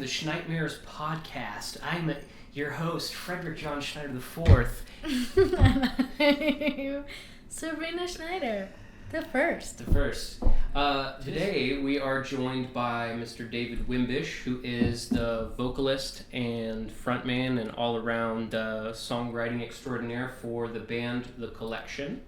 to the Schneidmares podcast. I'm your host, Frederick John Schneider IV. Sabrina Schneider, the first. Today we are joined by Mr. David Wimbish, who is the vocalist and frontman and all-around songwriting extraordinaire for the band The Collection.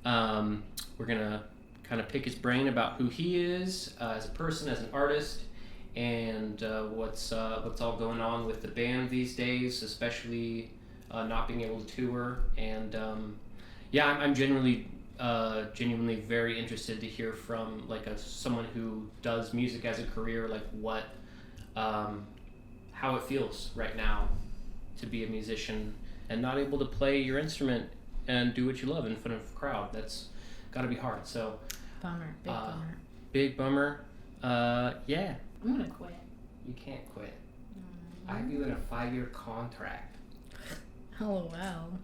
We're going to kind of pick his brain about who he is as a person, as an artist, and what's all going on with the band these days, especially not being able to tour. And I'm genuinely very interested to hear from someone who does music as a career, how it feels right now to be a musician and not able to play your instrument and do what you love in front of a crowd. That's got to be hard. So Bummer. Big bummer. Yeah. I'm gonna quit. You can't quit. I have you in a 5-year contract. Oh wow.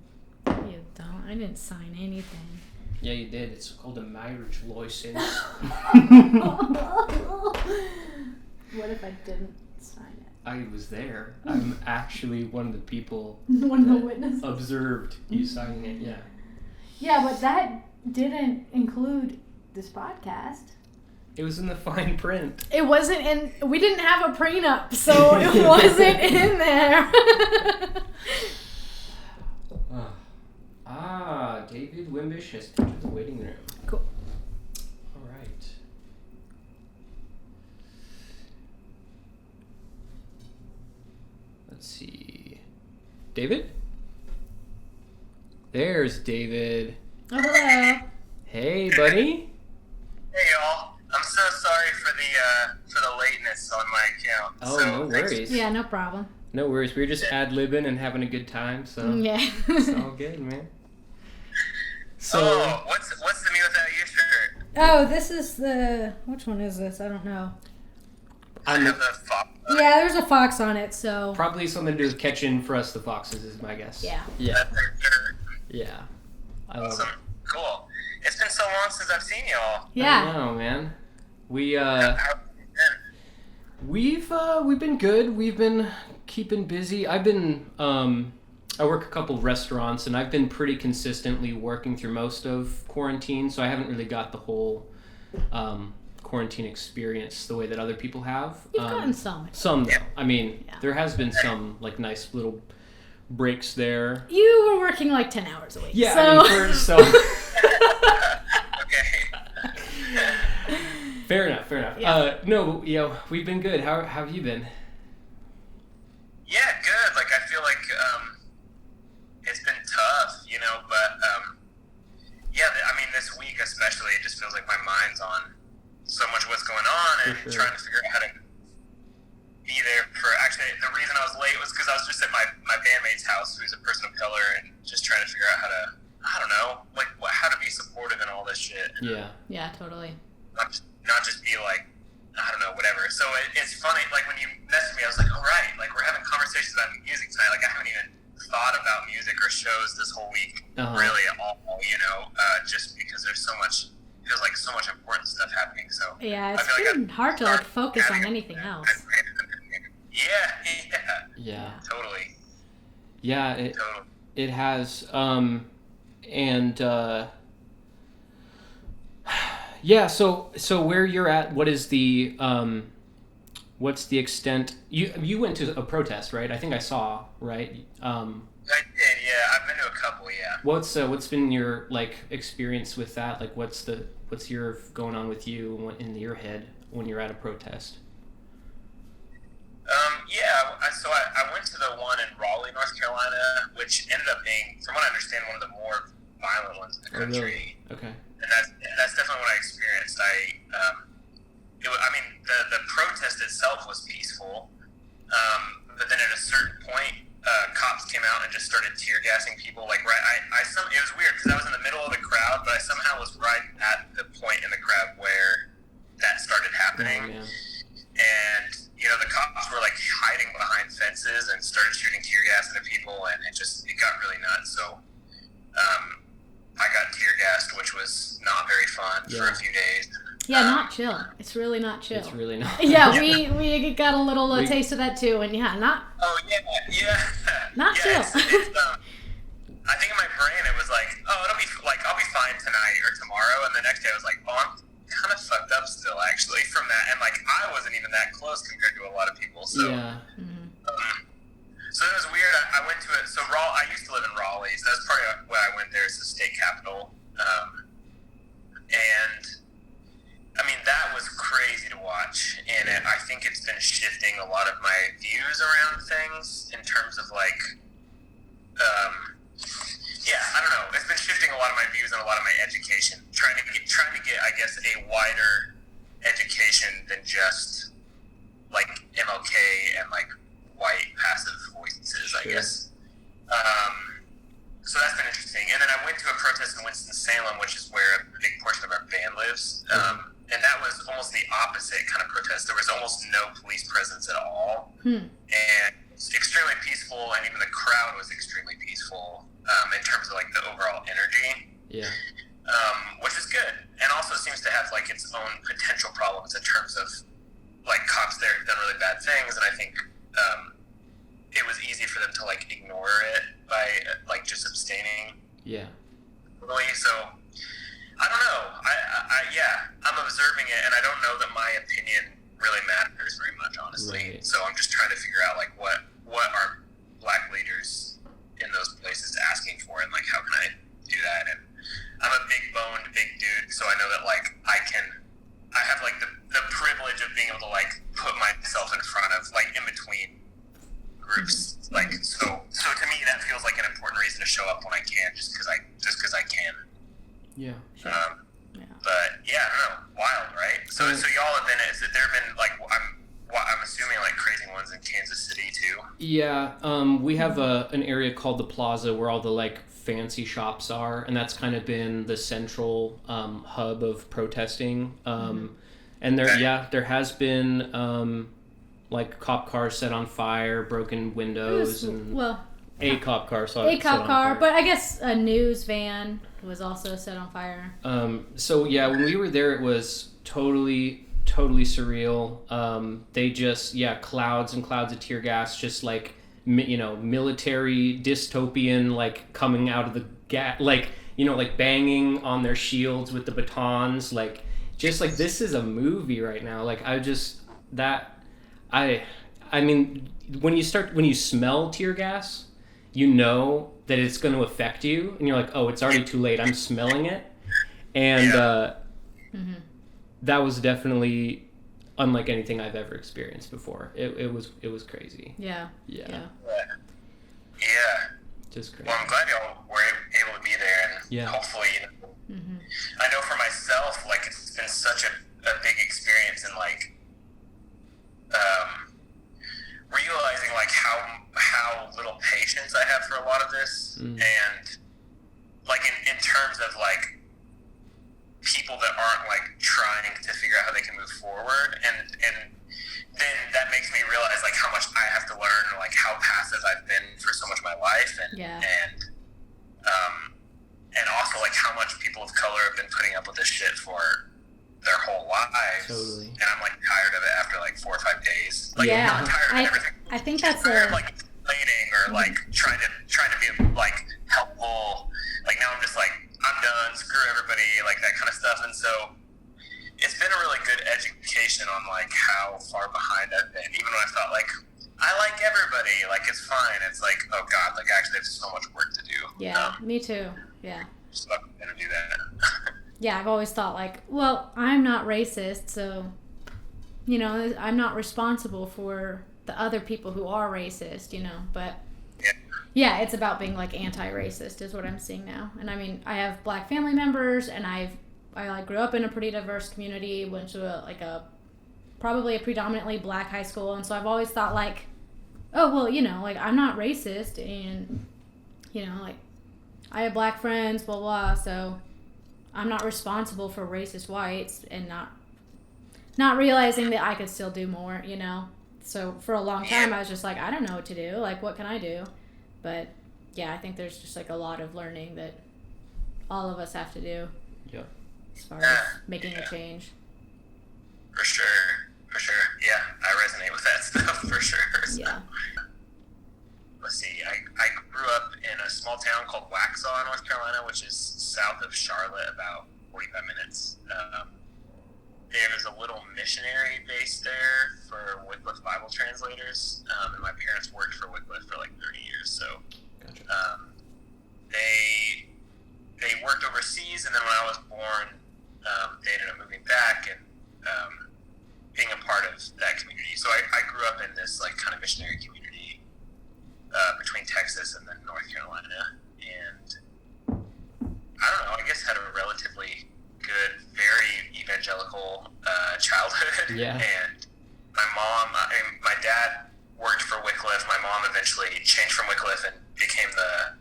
You don't. I didn't sign anything. Yeah, you did. It's called a marriage license. What if I didn't sign it? I was there. I'm actually one of the people One of the witnesses. Observed you signing it, yeah. Yeah, but that didn't include this podcast. It was in the fine print. It wasn't in. We didn't have a prenup, so it wasn't in there. David Wimbish has entered the waiting room. Cool. All right. Let's see. David? There's David. Oh, hello. Hey, buddy. Hey, y'all. I'm so sorry for the lateness on my account. Oh, no worries. Yeah, no problem. No worries. We were just ad-libbing and having a good time, so yeah. It's all good, man. So, what's the Me Without You shirt? Oh, this is the... Which one is this? I don't know. I have the fox. Yeah, there's a fox on it, so... Probably something to do with catching for us the foxes is my guess. Yeah. That's their shirt. Yeah. I love Awesome. it. Cool. It's been so long since I've seen y'all. Yeah. I know, man. How have you been? We've been good. We've been keeping busy. I've been I work a couple restaurants and I've been pretty consistently working through most of quarantine, so I haven't really got the whole quarantine experience the way that other people have. You've gotten some. Some though. Yeah. I mean, Yeah. there has been some nice little breaks there. You were working 10 hours a week. Yeah, So... I mean, so Okay. Fair enough. Yeah. No, we've been good. How have you been? Yeah, good. I feel like it's been tough, but this week especially, it just feels like my mind's on so much of what's going on and For sure. trying to figure out how to be there for... Actually, the reason I was late was because I was just at my bandmate's house, who's a person of color, and just trying to figure out how to, I don't know, how to be supportive in all this shit. Yeah. Yeah, totally. Not just be I don't know, whatever. So it's funny, when you messaged me, I was like, all right, we're having conversations about music tonight. I haven't even thought about music or shows this whole week, really at all, just because there's so much, feels like so much important stuff happening. So Yeah, it's I feel been hard to focus on anything else. Yeah, totally. Yeah, it has. Yeah, so where you're at, what is the what's the extent? You went to a protest, right? I think I saw, right? I did, yeah. I've been to a couple, yeah. What's been your experience with that? What's your going on with you in your head when you're at a protest? So I went to the one in Raleigh, North Carolina, which ended up being, from what I understand, one of the more violent ones in the country. Really? Okay. And that's definitely what I experienced. The protest itself was peaceful, but then at a certain point, cops came out and just started tear gassing people. It was weird because I was in the middle of the crowd, but I somehow was right at the point in the crowd where that started happening. Oh, yeah. And the cops were hiding behind fences and started shooting tear gas into people, and it got really nuts. So I got tear gassed, which was not very fun for a few days. Yeah, not chill. It's really not chill. It's really not. Yeah, we got a little taste of that too, and not. Oh yeah. Not chill. It's, I think in my brain it was like, oh, it'll be like I'll be fine tonight or tomorrow, and the next day I was like, oh, I'm kind of fucked up still actually from that, and like I wasn't even that close compared to a lot of people. So yeah. So it was weird. I went to it. So I used to live in Raleigh, so that's probably why I went there. It's the state capital, and I mean that was crazy to watch, and I think it's been shifting a lot of my views around things in terms of like, I don't know. It's been shifting a lot of my views and a lot of my education, trying to get I guess a wider education than just like MLK and like white passive voices, I guess. So that's been interesting. And then I went to a protest in Winston-Salem, which is where a big portion of our band lives. And that was almost the opposite kind of protest. There was almost no police presence at all. And it's extremely peaceful, and even the crowd was extremely peaceful in terms of like the overall energy. Yeah. Which is good. And also seems to have like its own potential problems in terms of like cops there have done really bad things, and I think it was easy for them to like ignore it by like just abstaining. Yeah. Really, so I don't know. I'm observing it, and I don't know that my opinion really matters very much, honestly. Right. So I'm just trying to figure out like what are Black leaders in those places asking for, and like how can I do that? And I'm a big boned, big dude, so I know that like I have like the privilege of being able to like put myself in front of like in between groups, like so to me that feels like an important reason to show up when I can, just because I can. Yeah. Sure. But yeah, I don't know, wild, right? So y'all have been. There have been like I'm assuming like crazy ones in Kansas City too. Yeah. We have an area called the Plaza where all the like fancy shops are, and that's kind of been the central hub of protesting. And there has been like cop cars set on fire, broken windows, a cop car set on fire. But I guess a news van was also set on fire. So yeah, when we were there, it was totally surreal. They just clouds and clouds of tear gas, just like military dystopian, like coming out of the like banging on their shields with the batons, like just like this is a movie right now. Like I mean when you smell tear gas, you know that it's going to affect you, and you're like, oh, it's already too late. I'm smelling it, and that was definitely unlike anything I've ever experienced before. It was crazy. Yeah. Just crazy. Well, I'm glad y'all were able to be there, and hopefully, I know for myself, like it's been such a big experience, and like realizing like how little patience I have for a lot of this, and like in terms of like people that aren't like trying to figure out how they can move forward, and then that makes me realize like how much I have to learn, like how passive I've been for so much of my life, and also like how much people of color have been putting up with this shit for their whole lives. Totally. And I'm like tired of it after like 4 or 5 days. Like I'm tired of everything. I think that's like complaining or like trying to be like helpful. Like now I'm just like I'm done. Screw everybody. Like that kind of stuff. And so it's been a really good education on like how far behind I've been. Even when I thought like I like everybody. Like it's fine. It's like oh god. Like actually, there's so much work to do. Yeah. Me too. Yeah. So I'm gonna do that. Yeah, I've always thought like, well, I'm not racist, so, I'm not responsible for the other people who are racist, but yeah, it's about being like anti-racist is what I'm seeing now. And I mean, I have Black family members, and I like grew up in a pretty diverse community, went to probably a predominantly Black high school, and so I've always thought like, oh, well, like I'm not racist, and, like I have Black friends, blah, blah, so I'm not responsible for racist whites, and not realizing that I could still do more, So for a long time, I was just like, I don't know what to do. Like, what can I do? But yeah, I think there's just like a lot of learning that all of us have to do. Yeah. As far as making a change. For sure. Yeah, I resonate with that stuff for sure. So. Yeah. Let's see. I grew up in a small town called Waxhaw, North Carolina, which is south of Charlotte, about 45 minutes. There was a little missionary base there for Wycliffe Bible translators, and my parents worked for Wycliffe for like 30 years. So Gotcha. They worked overseas, and then when I was born, they ended up moving back and being a part of that community. So I grew up in this like kind of missionary community between Texas and then North Carolina, and I don't know, I guess had a relatively good, very evangelical childhood. Yeah. And my dad worked for Wycliffe. My mom eventually changed from Wycliffe and became the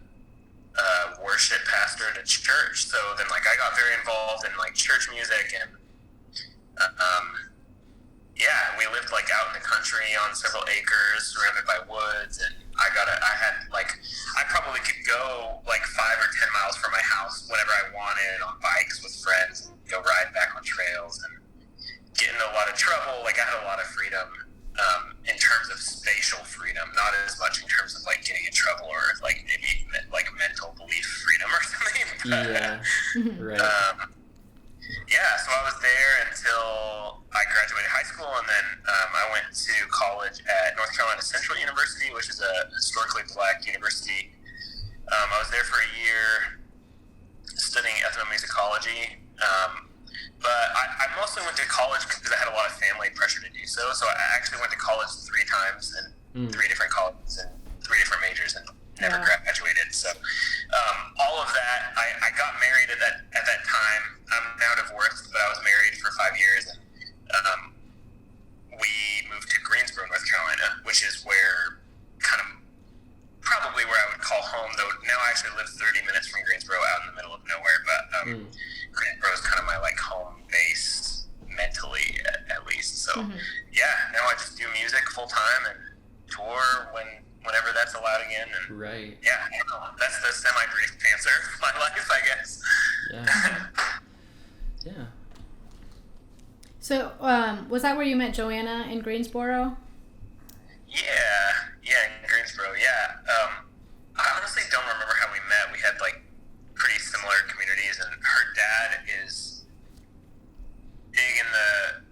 worship pastor at a church. So then like I got very involved in like church music, and we lived like out in the country on several acres surrounded by woods, and I probably could go like 5 or 10 miles from my house whenever I wanted on bikes with friends and go ride back on trails and get into a lot of trouble. Like I had a lot of freedom in terms of spatial freedom, not as much in terms of like getting in trouble or like maybe like mental belief freedom or something. But, right. So I was there until I graduated high school, and then I went to college at North Carolina Central University, which is a historically black university. I was there for a year studying ethnomusicology, but I mostly went to college because I had a lot of family pressure to do so. So I actually went to college 3 times in 3 different colleges and 3 different majors, and never graduated. So all of that, I got married at that time. I'm now divorced, but I was married for 5 years, and we moved to Greensboro, North Carolina, which is where kind of probably where I would call home, though now I actually live 30 minutes from Greensboro, out in the middle of nowhere. But Greensboro is kind of my like home base mentally, at least. So now I just do music full time and tour whenever that's allowed again. And right. I don't know. That's the semi-brief answer of my life, I guess. Yeah. So, was that where you met Joanna in Greensboro? Yeah, in Greensboro, I honestly don't remember how we met. We had, like, pretty similar communities, and her dad is big in the,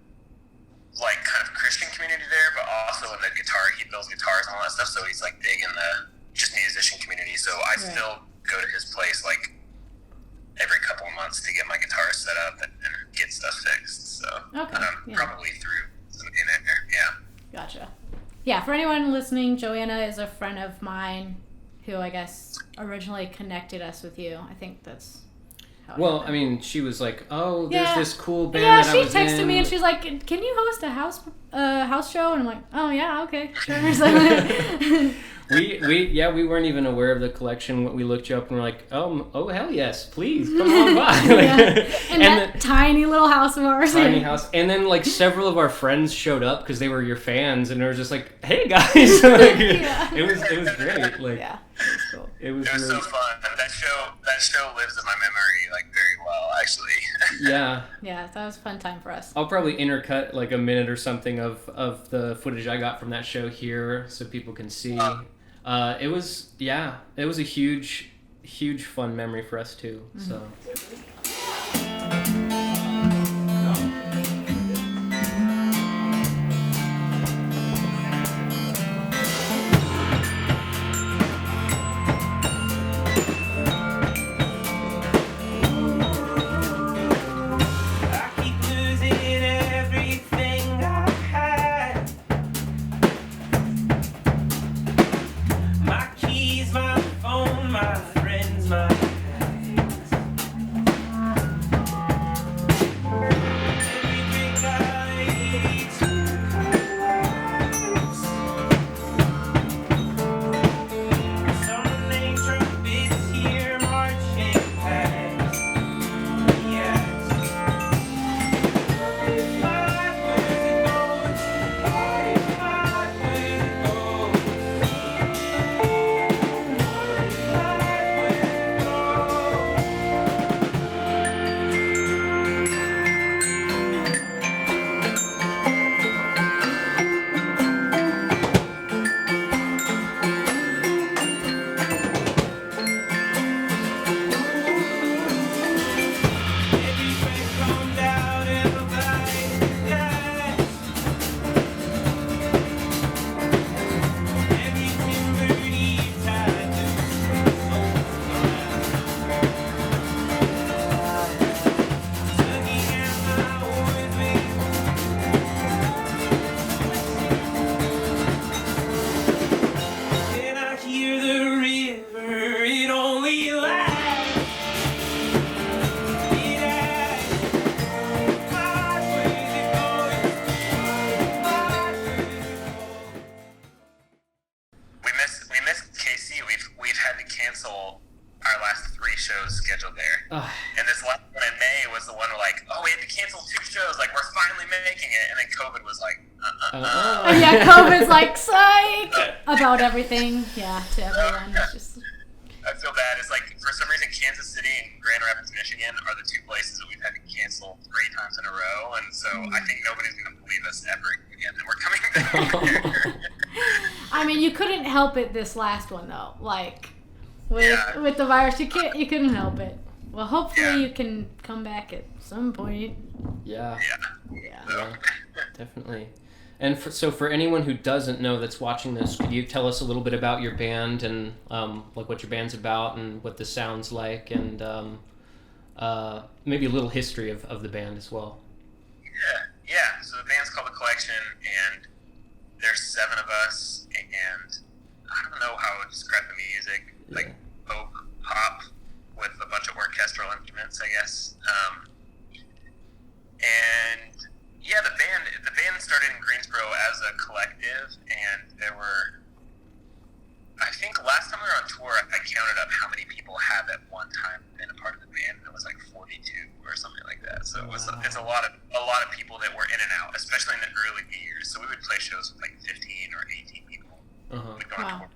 like, kind of Christian community there, but also in the guitar. He builds guitars and all that stuff, so he's, like, big in the just musician community. So I still go to his place, like, every couple of months to get my guitar set up and get stuff fixed. So probably through something in there. Gotcha. Yeah, for anyone listening, Joanna is a friend of mine who I guess originally connected us with you. I think that's how it happened. I mean, she was like, "Oh, there's this cool band that I was in." Yeah, she texted me and she's like, "Can you host a house show?" And I'm like, "Oh yeah, okay, sure." We weren't even aware of the collection. We looked you up and we're like, oh hell yes, please come on by. And that tiny little house of ours. Tiny house. And then like several of our friends showed up because they were your fans, and they were just like, "Hey guys," it was great. Like, it was cool. It was really so fun. That show lives in my memory like very well, actually. Yeah, that was a fun time for us. I'll probably intercut like a minute or something of the footage I got from that show here so people can see. It was a huge fun memory for us too. So. DC, we've had to cancel our last 3 shows scheduled there. And this last one in May was the one where like, oh, we had to cancel 2 shows. Like, we're finally making it. And then COVID was like, Yeah, COVID's like, psych about everything. Yeah, to everyone. It's just... I feel bad. It's like, for some reason, Kansas City and Grand Rapids, Michigan are the 2 places that we've had to cancel 3 times in a row. And so I think nobody's going to believe us ever again. And we're coming back. I mean, you couldn't help it this last one, though. Like, with the virus, you couldn't help it. Well, hopefully you can come back at some point. Yeah, definitely. And so for anyone who doesn't know that's watching this, could you tell us a little bit about your band and like what your band's about and what this sounds like, and maybe a little history of the band as well? Yeah. So the band's called The Collection, and there's 7 of us, and I don't know how I would describe the music, like folk pop with a bunch of orchestral instruments, I guess. And yeah, the band started in Greensboro as a collective, and there were, I think last time we were on tour, I counted up how many people have at one time been a part of the band, and it was like 42 or something like that. So it's a lot of people that were in and out, especially in the early years. So we would play shows with like 15 or 18 people. We'd go on tour.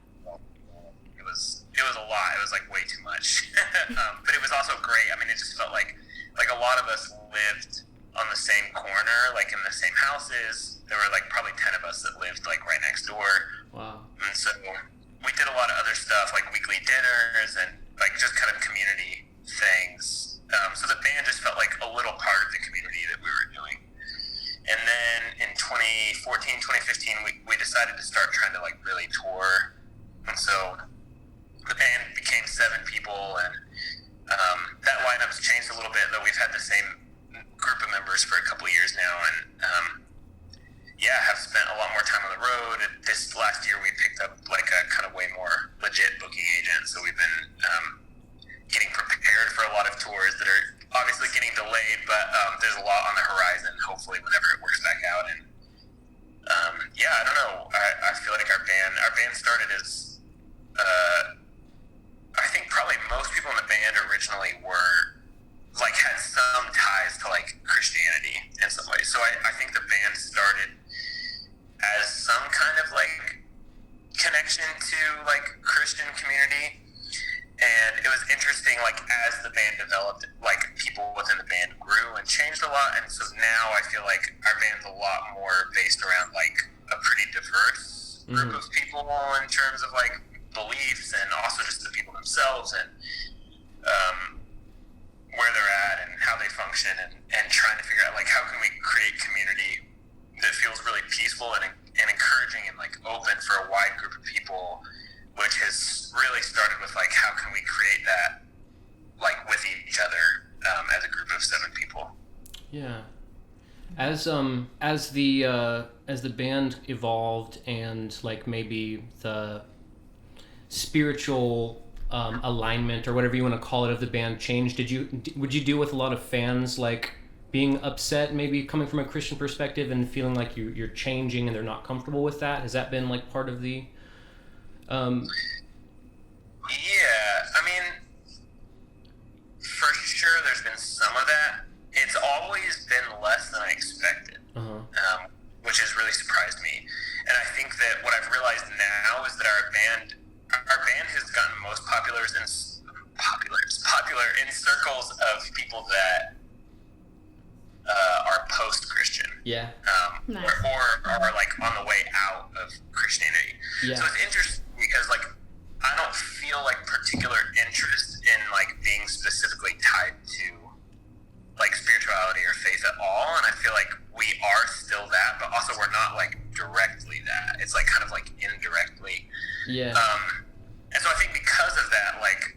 It was a lot. It was like way too much. But it was also great. I mean, it just felt like a lot of us lived on the same corner, like in the same houses. There were like probably 10 of us that lived like right next door. Wow. And so we did a lot of other stuff, like weekly dinners and like just kind of community things. So the band just felt like a little part of the community that we were doing. And then in 2014, 2015, we decided to start trying to like really tour. And so the band became 7 people, and that lineup's changed a little bit, though we've had the same group of members for a couple of years now, and have spent a lot more time on the road. This last year we picked up like a kind of way more legit booking agent, so we've been getting prepared for a lot of tours that are obviously getting delayed, but there's a lot on the horizon, hopefully whenever it works back out. And I don't know, I feel like our band started as I think probably most people in the band originally were like had some ties to like Christianity in some ways. So I think the band started as some kind of like connection to like Christian community. And it was interesting, like as the band developed, like people within the band grew and changed a lot. And so now I feel like our band's a lot more based around like a pretty diverse group of people in terms of like beliefs, and also just the people themselves, and where they're at and how they function, and trying to figure out like how can we create community that feels really peaceful and encouraging and like open for a wide group of people, which has really started with like how can we create that like with each other as a group of 7 people. Yeah. As the band evolved and like maybe the spiritual alignment or whatever you want to call it of the band changed, would you deal with a lot of fans like being upset, maybe coming from a Christian perspective and feeling like you're changing and they're not comfortable with that? Has that been like part of the Yeah, I mean, for sure there's been some of that. It's always been less than I expected, which has really surprised me. And I think that what I've realized now is that our band has gotten most popular in circles of people that are post-Christian. Yeah. Nice. Or are like on the way out of Christianity. Yeah. So it's interesting because like I don't feel like particular interest in like being specifically tied to like spirituality or faith at all, and I feel like we are still that, but also we're not like directly that. It's like kind of like indirectly. Yeah. And so I think because of that, like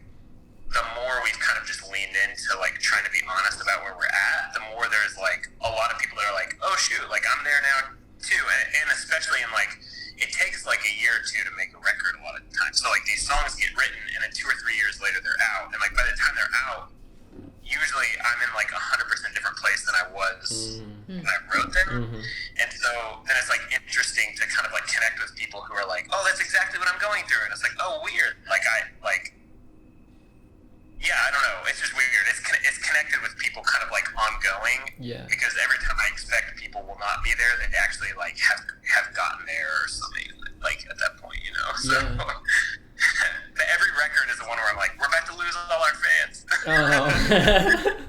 the more we've kind of just leaned into like trying to be honest about where we're at, the more there's like a lot of people that are like, oh shoot, like I'm there now too, and especially in like it takes like a year or two to make a record a lot of the time. So like these songs get written and then 2 or 3 years later they're out. And like by the time they're out, usually I'm in like 100% different place than I was when I wrote them. And so then it's like interesting to kind of like connect with people who are like, oh, that's exactly exactly what I'm going through. And it's like, oh, weird. I don't know. It's just weird. It's connected with people kind of like ongoing. Yeah. Because every time I expect people will not be there, they actually like have gotten there or something like at that point, you know. So but every record is the one where I'm like, we're about to lose all our fans. Oh.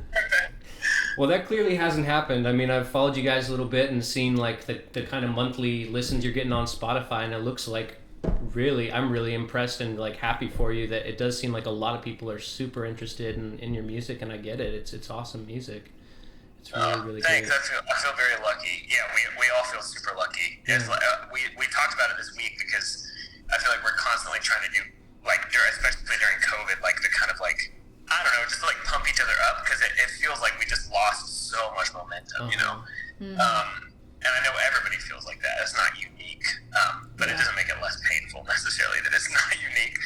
Well, that clearly hasn't happened. I mean, I've followed you guys a little bit and seen like the kind of monthly listens you're getting on Spotify, and it looks like I'm really impressed and like happy for you that it does seem like a lot of people are super interested in your music, and I get it. It's awesome music. It's really thanks. great. I feel very lucky. Yeah, we all feel super lucky. Yeah. It's like, we talked about it this week because I feel like we're constantly trying to do like especially during COVID, like the kind of like, I don't know, just to like pump each other up because it feels like we just lost so much momentum, you know. Mm-hmm. And I know everybody feels like that. It's not unique, but it doesn't make it less painful necessarily that it's not unique.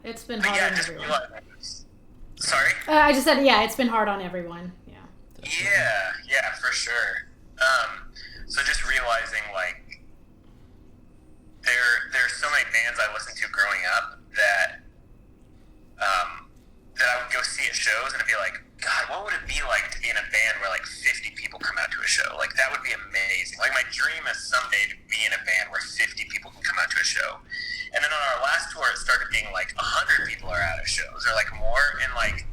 It's been hard on everyone. Sorry? I just said, it's been hard on everyone. Yeah, for sure. So just realizing like there's so many bands I listened to growing up that I would go see at shows and it'd be like, God, what would it be like to be in a band where like 50 people come out to a show? Like that would be amazing. Like my dream is someday to be in a band where 50 people can come out to a show. And then on our last tour, it started being like 100 people are out of shows or like more. And like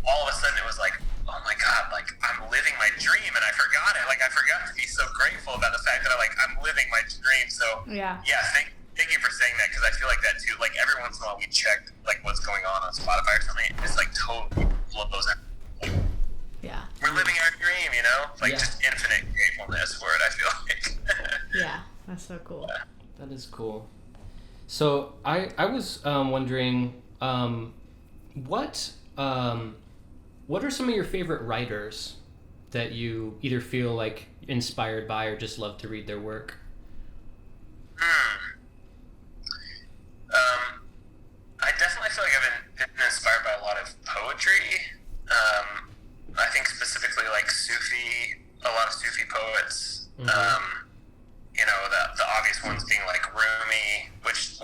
all of a sudden it was like, oh my God, like I'm living my dream and I forgot it. Like I forgot to be so grateful about the fact that I'm living my dream. So thank you for saying that because I feel like that too. Like every once in a while we check like what's going on Spotify or something. It's like totally blows out. Like, we're living our dream, you know? Like just infinite gratefulness for it, I feel like. Yeah, that's so cool. That is cool. So I was wondering, what are some of your favorite writers that you either feel like inspired by or just love to read their work? I definitely feel like I've been inspired by a lot of poetry. I think specifically like a lot of Sufi poets. Mm-hmm. You know, the obvious ones being like Rumi, which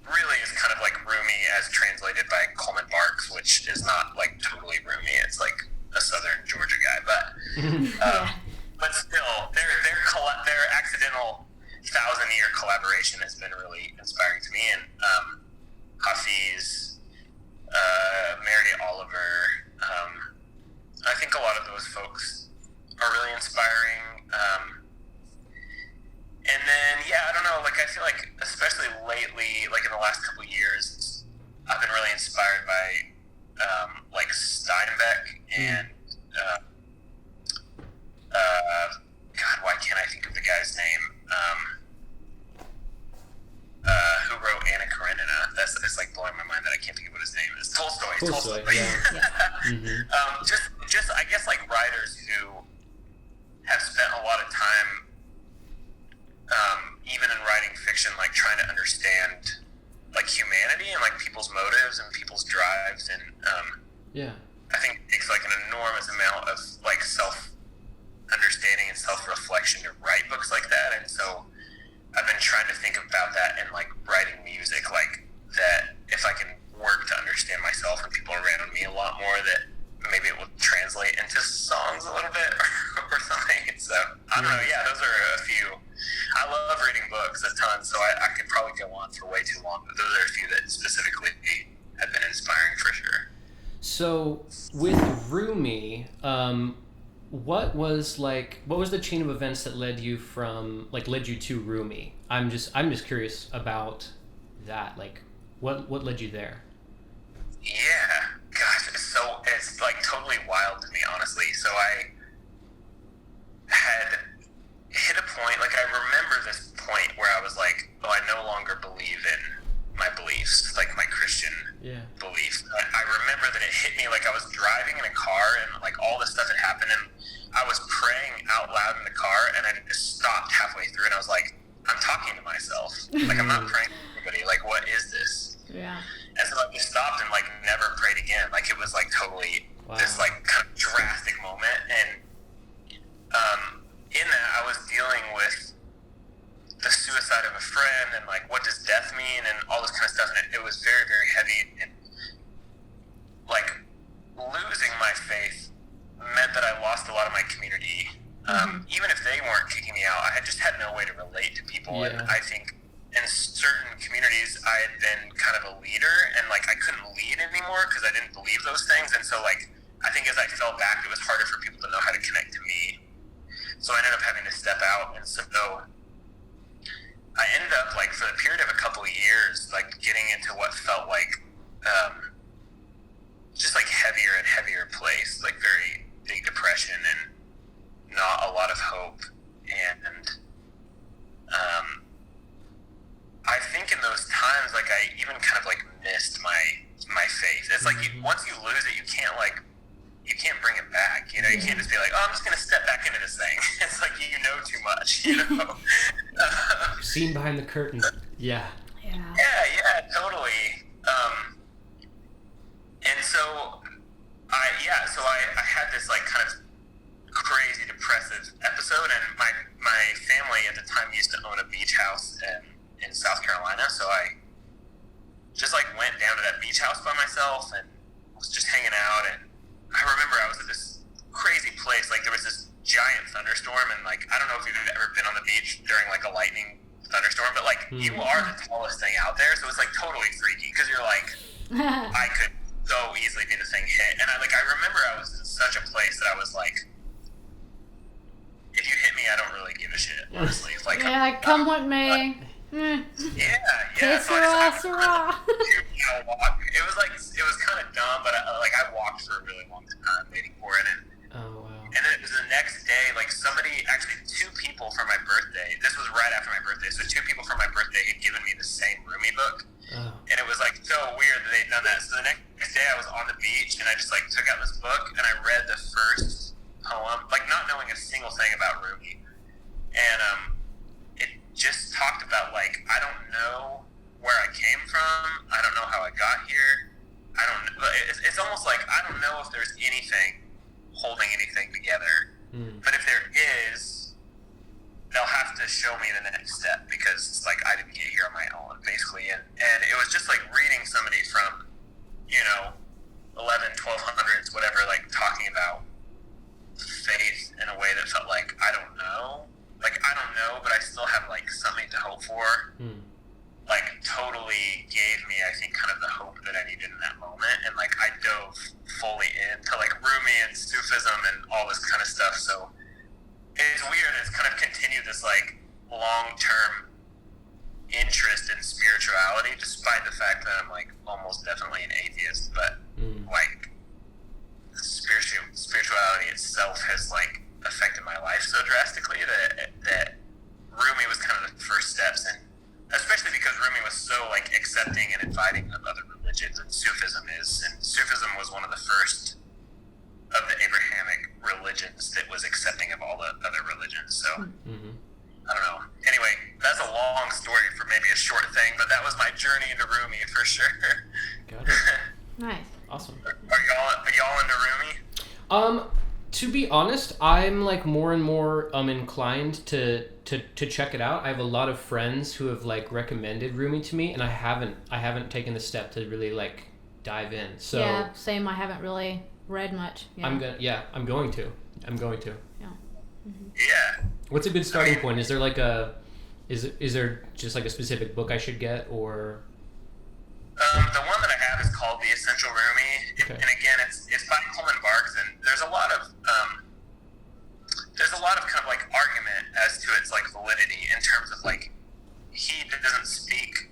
really is kind of like Rumi as translated by Coleman Barks, which is not like totally Rumi. It's like a Southern Georgia guy, but still, their accidental 1,000-year collaboration has been really inspiring to me. And Hafiz, Mary Oliver, I think a lot of those folks are really inspiring. And then, I don't know, like I feel like especially lately, like in the last couple of years, I've been really inspired by like Steinbeck and God, why can't I think of the guy's name? Who wrote Anna Karenina? It's like blowing my mind that I can't think of what his name is. Tolstoy. Mm-hmm. Just I guess like writers who have spent a lot of time, even in writing fiction, like trying to understand like humanity and like people's motives and people's drives, and I think it takes like an enormous amount of like self-understanding and self-reflection to write books like that. And so I've been trying to think about that in like writing music, like that if I can work to understand myself and people around me a lot more, that maybe it will translate into songs a little bit or something. So I don't know. Yeah, those are a few. I love reading books a ton, so I could probably go on for way too long, but those are a few that specifically have been inspiring for sure. So with Rumi, what was the chain of events that led you to Rumi? I'm just curious about that. Like, what led you there? Yeah, gosh, it's like totally wild to me, honestly. So I had hit a point, like I remember this point where I was like, oh, I no longer believe in my beliefs, like my Christian beliefs. I remember that it hit me like I was driving in a car and like all this stuff had happened and I was praying out loud in the car and I just stopped halfway through and I was like, I'm talking to myself. Like I'm not praying to anybody. Like what is this? Yeah. And so I just stopped and like never prayed again. Like it was like totally this like kind of drastic moment. And in that I was dealing with the suicide of a friend stuff, and it was very, very heavy. And like losing my faith meant that I lost a lot of my community. Even if they weren't kicking me out, I just had no way to relate to people. And I think in certain communities, I had been kind of a leader, and like I couldn't lead anymore because I didn't believe those things. And so like I think as I fell back, it was harder for people to know how to connect to me. So I ended up having to step out, and so I ended up like for the period of a couple of years, like getting into what felt like just like heavier and heavier place, like very big depression and not a lot of hope. And I think in those times, like I even kind of like missed my faith. It's like once you lose it, you can't bring it back. You know, you can't just be like, oh, I'm just gonna step back into this thing. It's like you know too much. You know, seen behind the curtain. Yeah, totally. And so I had this like kind of crazy depressive episode, and my family at the time used to own a beach house in South Carolina, so I just like went down to that beach house by myself and was just hanging out. And I remember I was at this crazy place, like there was this giant thunderstorm, and like I don't know if you've ever been on the beach during like a lightning thunderstorm, but like you are the tallest thing out there, so it's like totally freaky because you're like I could so easily be the thing hit. And I remember I was in such a place that I was like, if you hit me, I don't really give a shit, honestly. Like, come with me. Yeah. So I just walk. It was kind of dumb, but I walked for a really long time waiting for it. And then it was the next day, like two people for my birthday. This was right after my birthday. So two people for my birthday had given me the same Rumi book. And it was like so weird that they'd done that. So the next day I was on the beach, and I just like took out this book and I read the first poem, like not knowing a single thing about Rumi. And it just talked about like, I don't know where I came from. I don't know how I got here. I don't know. It's almost like I don't know if there's anything holding anything together. But if there is, they'll have to show me the next step, because it's like I didn't get here on my own, basically. And it was just like reading somebody from, 11, 1200s, whatever, like talking about faith in a way that felt like I don't know, but I still have like something to hope for. Like totally gave me, I think, kind of the hope that I needed in that moment. And like I dove fully into like Rumi and Sufism and all this kind of stuff. So it's weird. It's kind of continued this like long-term interest in spirituality, despite the fact that I'm like almost definitely an atheist. But like spirituality itself has like affected my life so drastically that Rumi was kind of the first steps, and especially because Rumi was so like accepting and inviting of other religions, and Sufism was one of the first of the Abrahamic religions that was accepting of all the other religions. So I don't know. Anyway, that's a long story for maybe a short thing, but that was my journey into Rumi for sure. Got it. Nice. Awesome. Are y'all into Rumi? To be honest, I'm like more and more inclined to check it out. I have a lot of friends who have like recommended Rumi to me, and I haven't taken the step to really like dive in. So yeah, same. I haven't really read much. Yeah. I'm going to. Yeah. Yeah. What's a good starting point? Is there like is there just like a specific book I should get, or? The one that I have is called The Essential Rumi, and again, it's by Coleman Barks, and there's a lot of kind of like argument as to its like validity in terms of like he doesn't speak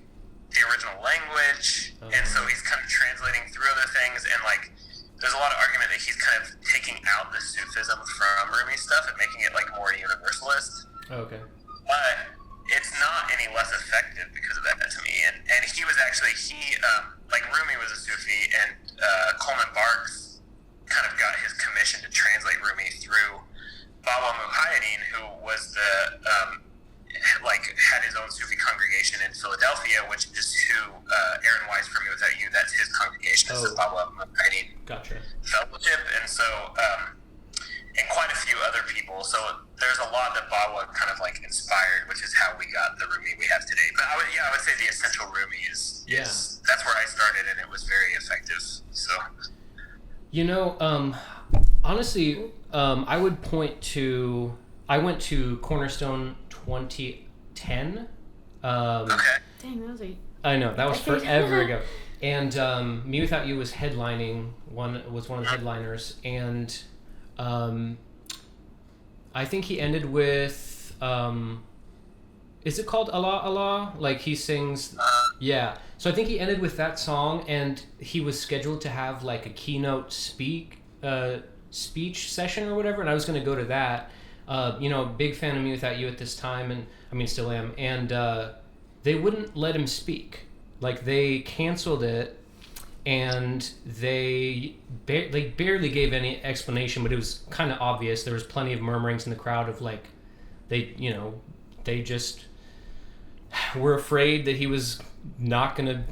the original language, and so he's kind of translating through other things, and like there's a lot of argument that he's kind of taking out the Sufism from Rumi stuff and making it like more universalist. Okay. But it's not any less effective because of that to me. And he was actually, like Rumi was a Sufi, and Coleman Barks kind of got his commission to translate Rumi through Baba Muhyiddin, who was had his own Sufi congregation in Philadelphia, which is who Aaron Weiss, For Me Without You, that's his congregation. It's the Baba Muhyiddin Gotcha. Fellowship. And so and quite a few other people. So there's a lot that Bawa kind of like inspired, which is how we got the roomie we have today. But I would say the essential roomie is that's where I started, and it was very effective. So, honestly, I would point to, I went to Cornerstone 2010. Okay. Dang, that was I know, that was forever ago. And Me Without You was headlining, was one of the headliners, and I think he ended with, is it called Allah Allah? Like he sings, yeah. So I think he ended with that song, and he was scheduled to have like a keynote speech session or whatever, and I was going to go to that. Big fan of Me Without You at this time, and I mean still am, and they wouldn't let him speak. Like they canceled it, and they barely gave any explanation, but it was kind of obvious. There was plenty of murmurings in the crowd of like, they just were afraid that he was not going to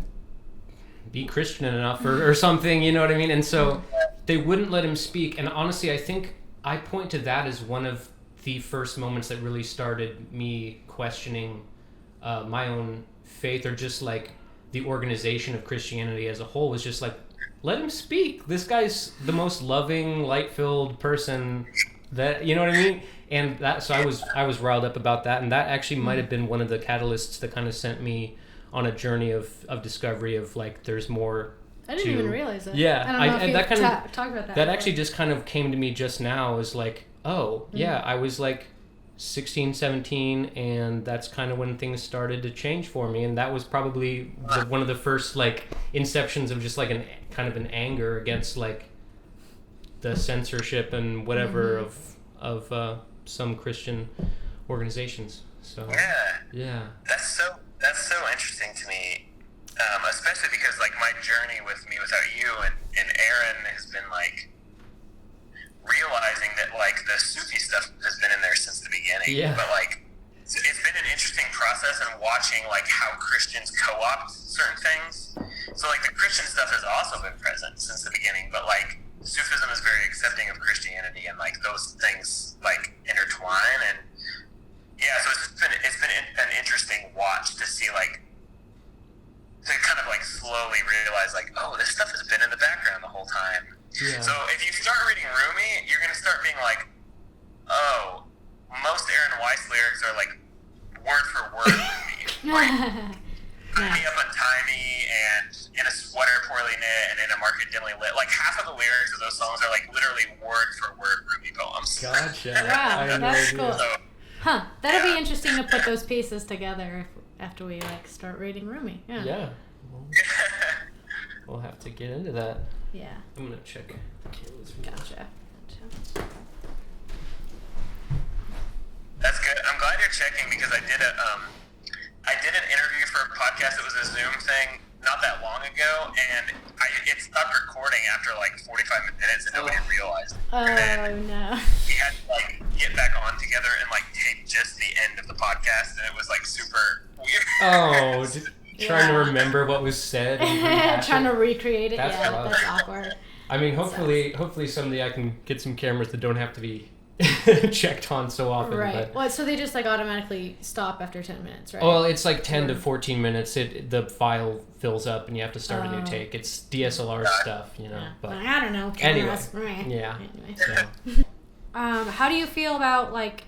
be Christian enough or something, you know what I mean? And so they wouldn't let him speak. And honestly, I think I point to that as one of the first moments that really started me questioning my own faith, or just like the organization of Christianity as a whole. Was just like, let him speak. This guy's the most loving, light-filled person that, you know what I mean? And that, so I was riled up about that, and that actually might have been one of the catalysts that kind of sent me on a journey of discovery of like, there's more. I didn't even realize that. Yeah, I don't know if that kind of talked about that. That actually just kind of came to me just now. Is like, yeah, I was like 16, 17, and that's kind of when things started to change for me, and that was probably one of the first like inceptions of just like an kind of an anger against like the censorship and whatever of some Christian organizations. So yeah, that's so interesting to me, especially because like my journey with Me Without You and Aaron has been like realizing that like the Sufi stuff has been in there since the beginning. Yeah. But like it's been an interesting process, and watching like how Christians co-opt certain things. So like the Christian stuff has also been present since the beginning, but like Sufism is very accepting of Christianity, and like those things like intertwine. And yeah, so it's been an interesting watch to see, like, to kind of like slowly realize like, oh, this stuff has been in the background the whole time. yeah. So if you start reading Rumi, you're going to start being like, oh, most Aaron Weiss lyrics are like word for word Rumi. Like, tie me up untie-me, and in a sweater poorly knit, and in a market dimly lit. Like half of the lyrics of those songs are like literally word for word Rumi poems. Gotcha. Wow, that's cool. So, That'll be interesting to put those pieces together after we like start reading Rumi. Yeah. We'll have to get into that. Yeah. I'm gonna check. Gotcha. that's good. I'm glad you're checking, because I did an interview for a podcast. It was a Zoom thing not that long ago, and it stopped recording after like 45 minutes, and nobody realized it. And then no. we had to like get back on together and like tape just the end of the podcast, and it was like super weird. Oh, trying to remember what was said. And trying to recreate it. That's rough. That's awkward. I mean, hopefully someday I can get some cameras that don't have to be checked on so often. Right. But, well, so they just like automatically stop after 10 minutes, right? well, it's like 10 to 14 minutes. The file fills up and you have to start a new take. It's DSLR stuff, you know. Yeah. But well, I don't know. Cameras. anyway, yeah. Anyway. So. How do you feel about like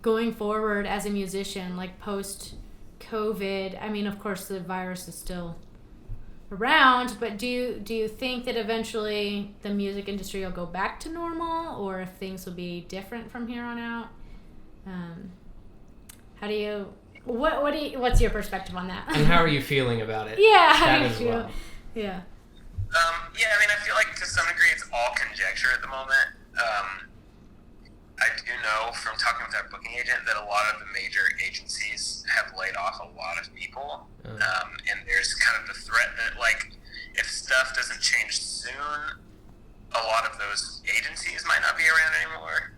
going forward as a musician, like post COVID? I mean, of course, the virus is still around, but do you think that eventually the music industry will go back to normal, or if things will be different from here on out? What's your perspective on that? And how are you feeling about it? Yeah, how do you as feel? well. Yeah. Yeah, I mean, I feel like to some degree it's all conjecture at the moment. I do know from talking with our booking agent that a lot of the major agencies have laid off a lot of people. And there's kind of the threat that, like, if stuff doesn't change soon, a lot of those agencies might not be around anymore.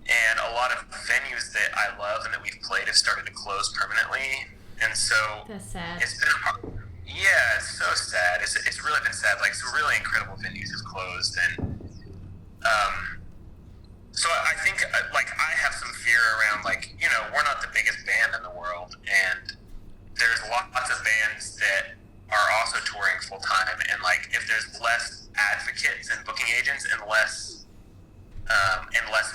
And a lot of venues that I love and that we've played have started to close permanently. And so That's sad. it's been hard. Yeah, it's so sad. It's really been sad. Like, some really incredible venues have closed, and So I think, like, I have some fear around, like, you know, we're not the biggest band in the world, and there's lots of bands that are also touring full time, and like, if there's less advocates and booking agents and less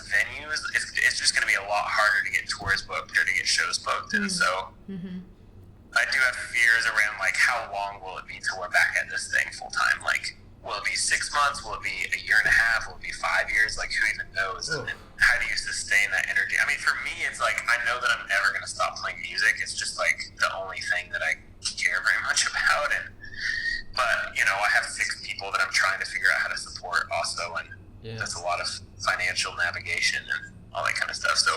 venues, it's just going to be a lot harder to get tours booked or to get shows booked, and so I do have fears around, like, how long will it be till we're back at this thing full time? Like, will it be 6 months? Will it be a year and a half? Will it be 5 years? Like, who even knows? And how do you sustain that energy? I mean, for me, it's like, I know that I'm never going to stop playing music. It's just, like, the only thing that I care very much about. But, you know, I have 6 people that I'm trying to figure out how to support also. And that's a lot of financial navigation and all that kind of stuff. So,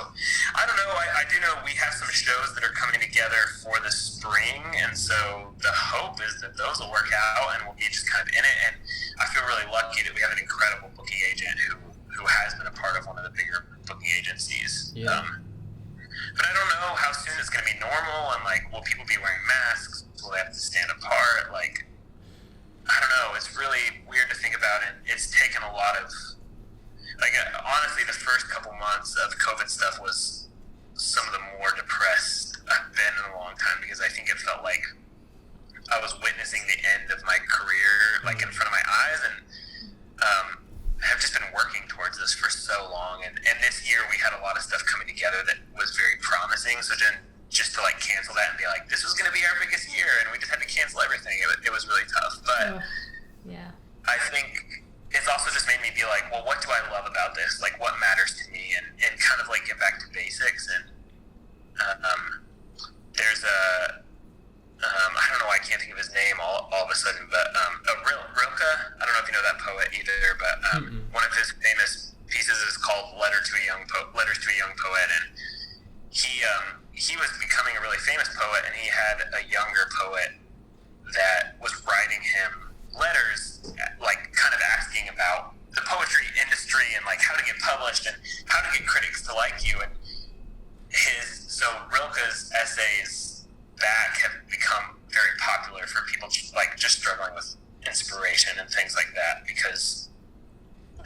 I don't know. I do know we have some shows that are coming together for the spring, and so the hope is that those will work out and we'll be just kind of in it. And I feel really lucky that we have an incredible booking agent who has been a part of one of the bigger booking agencies. But I don't know how soon it's going to be normal, and, like, will people be wearing masks? Will they have to stand apart? Like, I don't know. It's really weird to think about, and it's taken a lot of, like, honestly, the first couple months of COVID stuff was some of the more depressed I've been in a long time, because I think it felt like I was witnessing the end of my career, like, in front of my eyes, and have just been working towards this for so long. And this year we had a lot of stuff coming together that was very promising. So then just to, like, cancel that and be like, this was going to be our biggest year, and we just had to cancel everything. It was really tough. But I think it's also just made me be like, well, what do I love about this? Like, what matters to me? And kind of, like, get back to basics. And there's I don't know why I can't think of his name all of a sudden, but Rilke, I don't know if you know that poet either, but one of his famous pieces is called Letters to a Young Poet, and he was becoming a really famous poet, and he had a younger poet that was writing him letters, like, kind of asking about the poetry industry and, like, how to get published and how to get critics to like you. And so Rilke's essays back have become very popular for people, like, just struggling with inspiration and things like that, because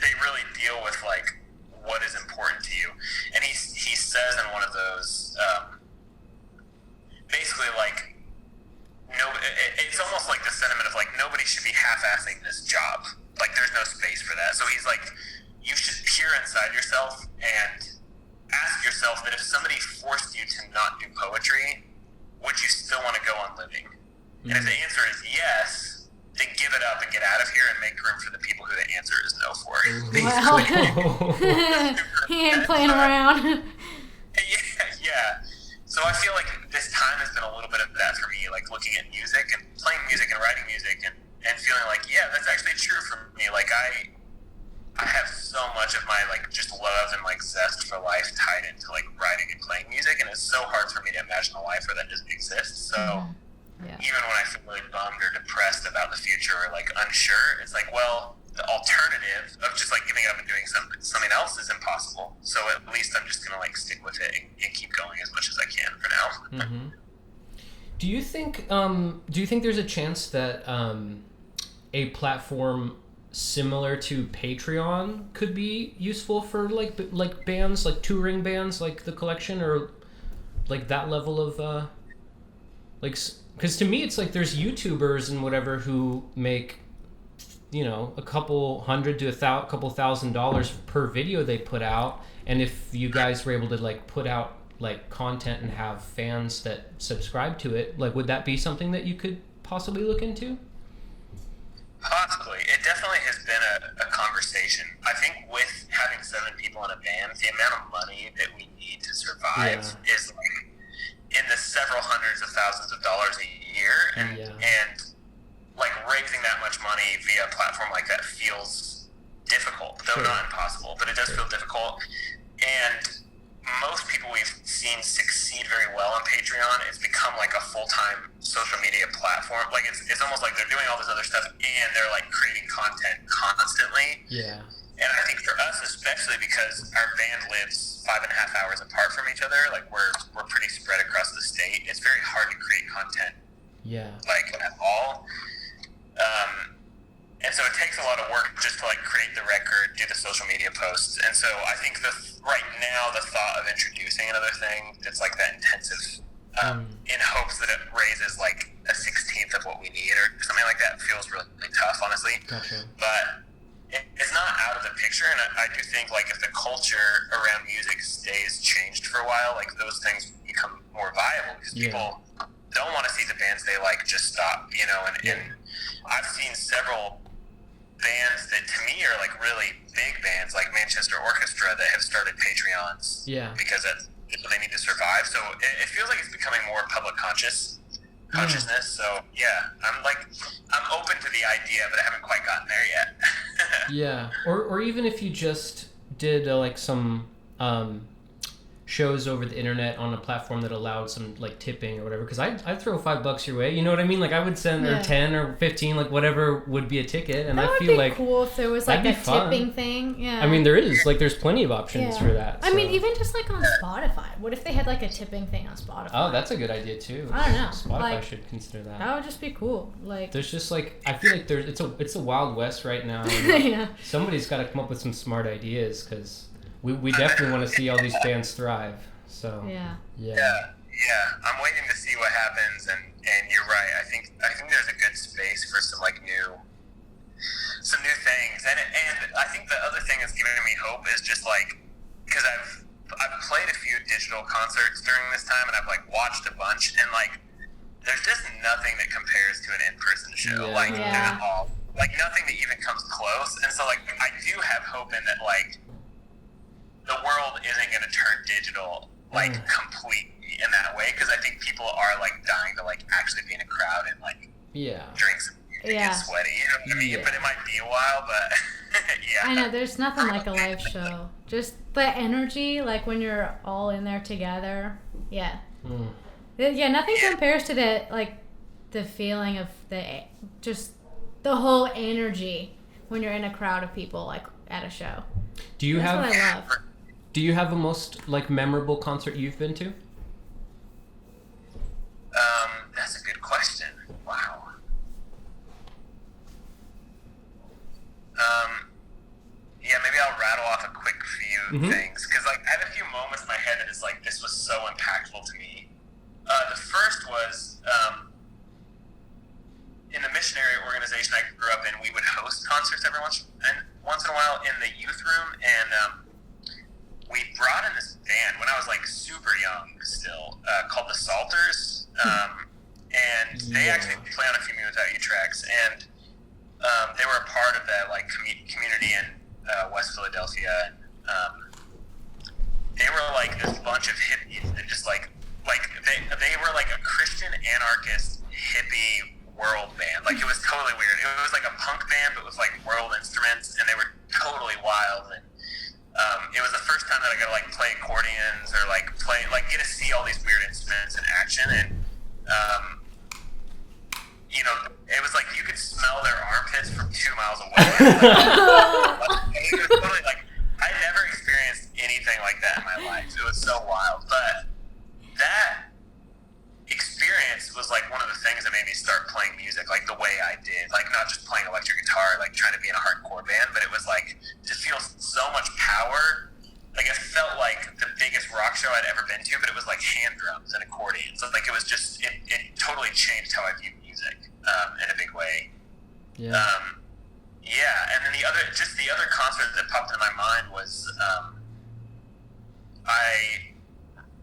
they really deal with, like, what is important to you. And he says in one of those, basically, like, it's almost like the sentiment of, like, nobody should be half-assing this job. Like, there's no space for that. So he's like, you should peer inside yourself and ask yourself that if somebody forced you to not do poetry, would you still want to go on living? And if the answer is yes, then give it up and get out of here and make room for the people who the answer is no for. Wow. He ain't playing around. Yeah. So I feel like this time has been a little bit of that for me, like, looking at music and playing music and writing music and feeling like, yeah, that's actually true for me. Like, I have so much of my, like, just love and, like, zest for life tied into, like, writing and playing music, and it's so hard for me to imagine a life where that doesn't exist. So even when I feel really bummed or depressed about the future or, like, unsure, it's like, well, the alternative of just, like, giving up and doing something else is impossible. So at least I'm just gonna, like, stick with it and keep going as much as I can for now. Do you think there's a chance that a platform similar to Patreon could be useful for, like bands, like touring bands, like the Collection, or like that level of like, because to me it's like there's YouTubers and whatever who make, you know, a couple hundred to couple $1,000 per video they put out, and if you guys were able to, like, put out, like, content and have fans that subscribe to it, like, would that be something that you could possibly look into? Possibly. It definitely has been a conversation. I think with having 7 people in a band, the amount of money that we need to survive is, like, in the several hundreds of thousands of dollars a year, and like, raising that much money via a platform like that feels difficult, though not impossible, but it does feel difficult. And most people we've seen succeed very well on Patreon, it's become, like, a full-time social media platform. Like, it's almost like they're doing all this other stuff and they're, like, creating content constantly. And I think for us, especially because our band lives 5.5 hours apart from each other, like, we're pretty spread across the state, it's very hard to create content like, at all. And so it takes a lot of work just to like create the record, do the social media posts. And so I think right now the thought of introducing another thing that's like that intensive, in hopes that it raises like a 16th of what we need or something like that feels really, really tough, honestly. Gotcha. But it's not out of the picture, and I do think like if the culture around music stays changed for a while, like those things become more viable because people don't want to see the bands they like just stop, you know. And I've seen several bands that to me are like really big bands, like Manchester Orchestra, that have started Patreons. Yeah. Because that's what they need to survive. So it feels like it's becoming more public consciousness. So I'm open to the idea, but I haven't quite gotten there yet. Yeah. Or even if you just did like some shows over the internet on a platform that allowed some like tipping or whatever, because I'd throw $5 your way, you know what I mean? Like I would send or 10 or 15, like whatever would be a ticket, and that I would feel be like cool if there was like a tipping thing. Yeah, I mean there's plenty of options for that. So. I mean even just like on Spotify, what if they had like a tipping thing on Spotify? Oh, that's a good idea too. I don't know, Spotify like, should consider that. That would just be cool. Like there's just like I feel like it's a wild west right now. Yeah, somebody's got to come up with some smart ideas, because we definitely want to see all these bands thrive. So yeah. I'm waiting to see what happens, and you're right. I think there's a good space for some new things, and I think the other thing that's giving me hope is just like because I've played a few digital concerts during this time, and I've like watched a bunch, and like there's just nothing that compares to an in-person show, at all. Like nothing that even comes close, and so like I do have hope in that like the world isn't going to turn digital completely in that way, because I think people are like dying to like actually be in a crowd and like drink some music and sweaty, you know what I mean? But it might be a while, but I know there's nothing like a live show. Just the energy, like when you're all in there together. Nothing compares to the feeling of the whole energy when you're in a crowd of people like at a show. That's what I love. Do you have a most like memorable concert you've been to? That's a good question. Wow. Maybe I'll rattle off a quick few things, because like I have a few moments in my head that is like this was so impactful to me. The first was in the missionary organization I grew up in. We would host concerts every once in a while in the youth room, and we brought in this band when I was like super young still, called the Salters, and they actually play on a few Me Without You tracks, and they were a part of that like community in West Philadelphia, and they were like this bunch of hippies that just like they were like a Christian anarchist hippie world band. Like it was totally weird. It was like a punk band but with like world instruments, and they were totally wild. And it was the first time that I got to like play accordions or get to see all these weird instruments in action, and it was like you could smell their armpits from 2 miles away. It was totally like I never experienced anything like that in my life. It was so wild, but that experience was like one of the things that made me start playing music like the way I did, like not just playing electric guitar, like trying to be in a hardcore band, but it was like to feel so much power. Like it felt like the biggest rock show I'd ever been to, but it was like hand drums and accordions. Like it was just it totally changed how I view music in a big way. And then the other concert that popped into my mind was I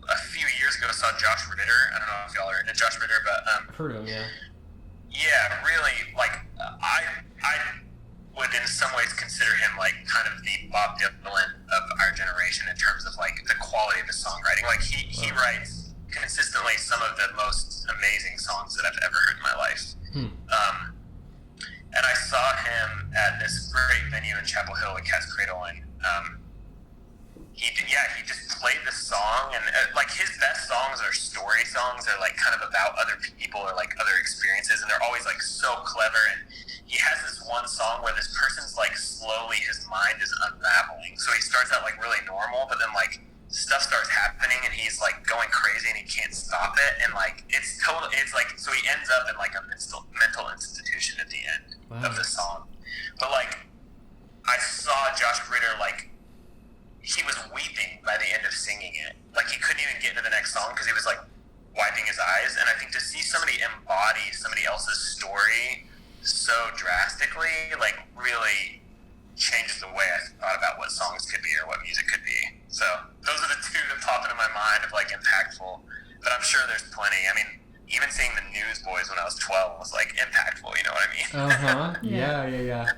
a few years ago saw Josh Ritter. I don't know if y'all are into Josh Ritter, but heard of him, really, like I would in some ways consider him like kind of the Bob Dylan of our generation in terms of like the quality of his songwriting. Like he writes consistently some of the most amazing songs that I've ever heard in my life. And I saw him at this great venue in Chapel Hill at Cat's Cradle, and he just played the song, and like his best songs are story songs. They're like kind of about other people or like other experiences, and they're always like so clever. And he has this one song where this person's like slowly his mind is unraveling. So he starts out like really normal, but then like stuff starts happening and he's like going crazy and he can't stop it, and like it's like so he ends up in like a mental institution at the end of the song. But like I saw Josh Ritter, like, he was weeping by the end of singing it. Like, he couldn't even get into the next song because he was, like, wiping his eyes. And I think to see somebody embody somebody else's story so drastically, like, really changes the way I thought about what songs could be or what music could be. So those are the two that pop into my mind of, like, impactful. But I'm sure there's plenty. I mean, even seeing the Newsboys when I was 12 was, like, impactful, you know what I mean? Uh-huh. Yeah.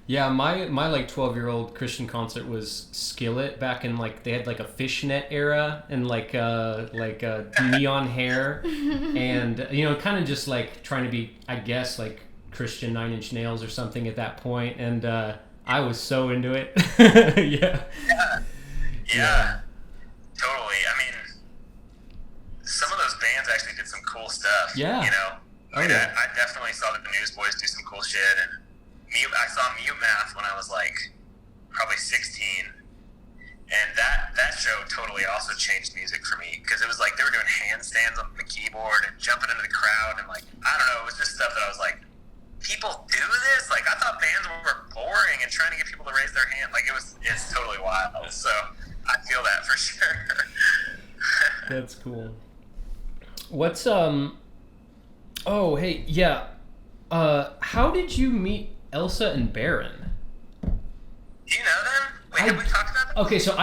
Yeah, my like 12-year-old Christian concert was Skillet back in, like, they had like a fishnet era and like neon hair and, you know, kind of just like trying to be, I guess, like Christian 9 Inch Nails or something at that point, and I was so into it. Yeah. Totally. I mean, some of those bands actually did some cool stuff. Yeah. You know, I definitely saw the Newsboys do some cool shit, and I saw Mute Math when I was like probably 16, and that show totally also changed music for me because it was like they were doing handstands on the keyboard and jumping into the crowd, and like, I don't know, it was just stuff that I was like, people do this? Like, I thought bands were boring and trying to get people to raise their hand. Like, it's totally wild. So I feel that for sure. That's cool. What's oh hey yeah, how did you meet Elsa and Baron? Do you know them? Wait, have we talked about them? Okay, so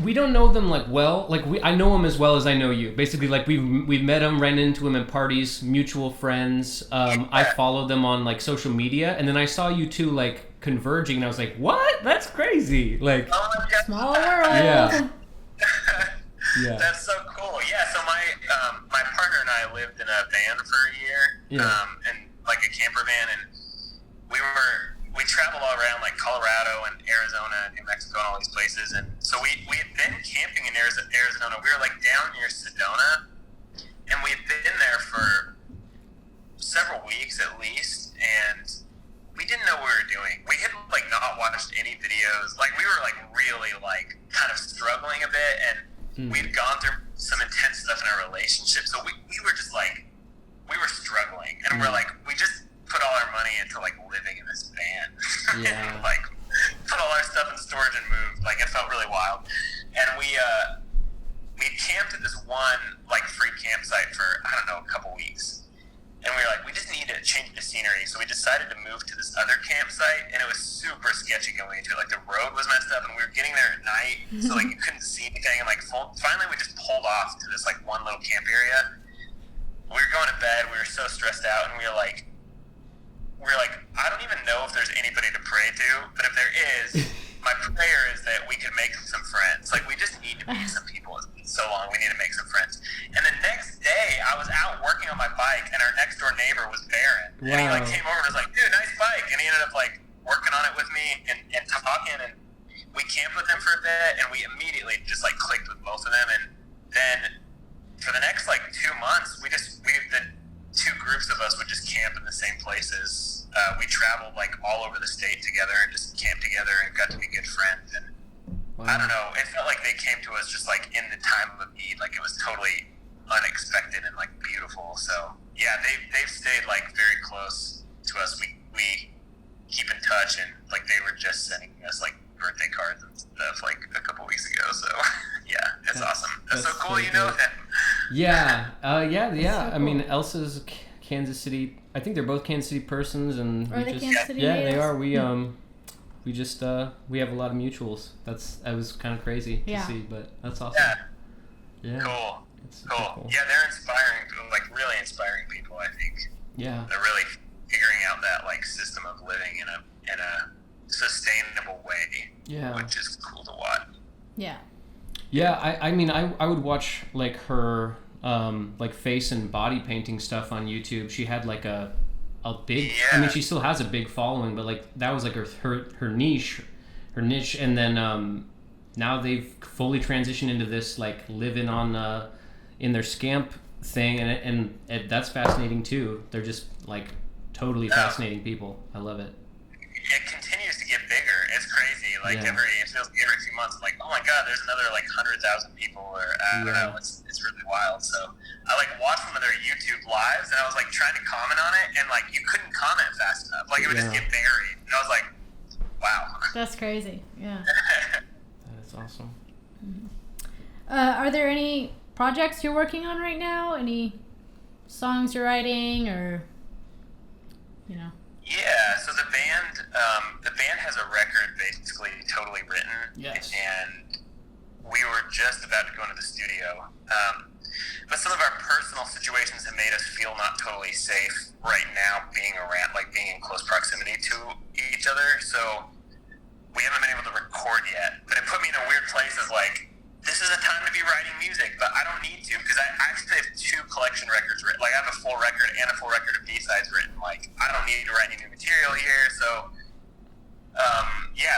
we don't know them like well. Like I know them as well as I know you. Basically, like we've met them, ran into them at parties, mutual friends. I followed them on like social media, and then I saw you two like converging, and I was like, what? That's crazy. Like, small world. Yeah. Yeah. That's so cool. Yeah. So my partner and I lived in a van for a year. Yeah. And like a camper van, and we traveled all around like Colorado and Arizona, New Mexico, and all these places. And so we had been camping in Arizona. We were like down near Sedona, and we had been there for several weeks at least, and we didn't know what we were doing. We had like not watched any videos. Like, we were like really like kind of struggling a bit, and we'd gone through some intense stuff in our relationship. So we were just like, we were struggling, and we're like, we just put all our money into like living in this van. Yeah. And like put all our stuff in storage and moved. Like, it felt really wild. And we camped at this one like free campsite for, I don't know, a couple weeks. And we were like, we just need to change the scenery. So we decided to move to this other campsite, and it was super sketchy going into it. Like, the road was messed up, and we were getting there at night, so like you couldn't see anything. And like finally we just pulled off to this like one little camp area. We were going to bed. We were so stressed out, and we were like, I don't even know if there's anybody to pray to, but if there is, my prayer is that we can make some friends. Like, we just need to meet some people. It's been so long. We need to make some friends. And the next day, I was out working on my bike, and our next door neighbor was Baron. Wow. And he like came over and was like, dude, nice bike. And he ended up like working on it with me and talking, and we camped with him for a bit, and we immediately just like clicked with both of them. And then for the next like 2 months, the two groups of us would just camp in the same places. We traveled like all over the state together and just camped together and got to be good friends. And I don't know, it felt like they came to us just like in the time of need. Like, it was totally unexpected and like beautiful. So yeah, they've stayed like very close to us. We keep in touch, and like they were just sending us like birthday cards and stuff like a couple weeks ago. So yeah, it's awesome. That's so cool. You know them. Yeah. Yeah. So I mean, Elsa's Kansas City. I think they're both Kansas City persons, and Are they Kansas City yeah, natives? they are. We just we have a lot of mutuals. That was kind of crazy to see, but that's awesome. Yeah. Cool. It's cool. Yeah, they're inspiring, like really inspiring people, I think. Yeah. They're really figuring out that like system of living in a sustainable way. Yeah. Which is cool to watch. Yeah. Yeah, I mean, I would watch like her like face and body painting stuff on YouTube. She had like a big, I mean, she still has a big following, but like that was like her niche, and then now they've fully transitioned into this like living on in their scamp thing, and that's fascinating too. They're just like totally fascinating people. I love it. It continues to get bigger. It's crazy. Like it feels like every few months, I'm like, oh my god, there's another like 100,000 people, or I don't know. It's really wild. So I like watched some of their YouTube lives, and I was like trying to comment on it, and like you couldn't comment fast enough. Like it would just get buried, and I was like, wow. That's crazy. Yeah. That's awesome. Mm-hmm. Are there any projects you're working on right now? Any songs you're writing, or Yeah, so the band has a record basically totally written. Yes. And we were just about to go into the studio. But some of our personal situations have made us feel not totally safe right now being in close proximity to each other. So we haven't been able to record yet. But it put me in a weird place as like, this is a time to be writing music, but I don't need to because I actually have 2 collection records written. Like I have a full record and a full record of B-sides written. Like I don't need to write any new material here. So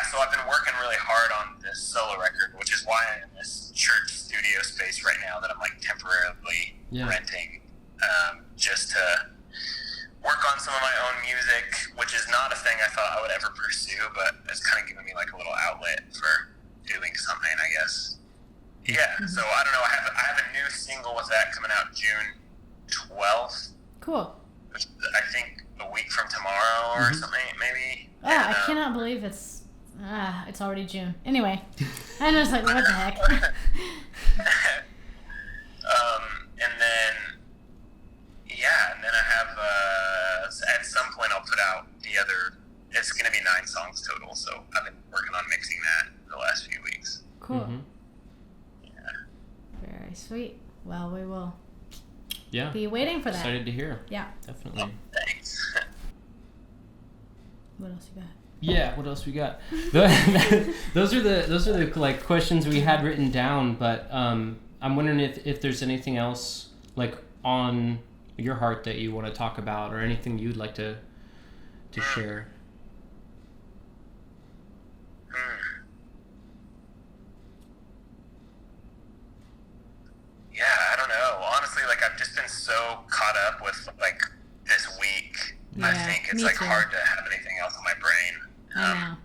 so I've been working really hard on this solo record, which is why I'm in this church studio space right now that I'm like temporarily renting, just to work on some of my own music, which is not a thing I thought I would ever pursue, but it's kind of given me like a little outlet for doing something, I guess. Yeah, so I don't know. I have a new single with that coming out June 12th. Cool. Which is, I think a week from tomorrow or something, maybe. Yeah, I cannot believe it's already June. Anyway, I was like, what the heck? And then I have, at some point I'll put out the other, it's going to be 9 songs total, so I've been working on mixing that the last few weeks. Cool. Mm-hmm. Very sweet. Well, we will Yeah. be waiting for that. Excited to hear. Yeah. Definitely. Oh, thanks. What else you got? Yeah, what else we got? Those are the like questions we had written down, but I'm wondering if there's anything else like on your heart that you want to talk about, or anything you'd like to share. Yeah, I don't know. Honestly, like I've just been so caught up with like this week. Yeah, I think it's like hard to have anything else in my brain. I know.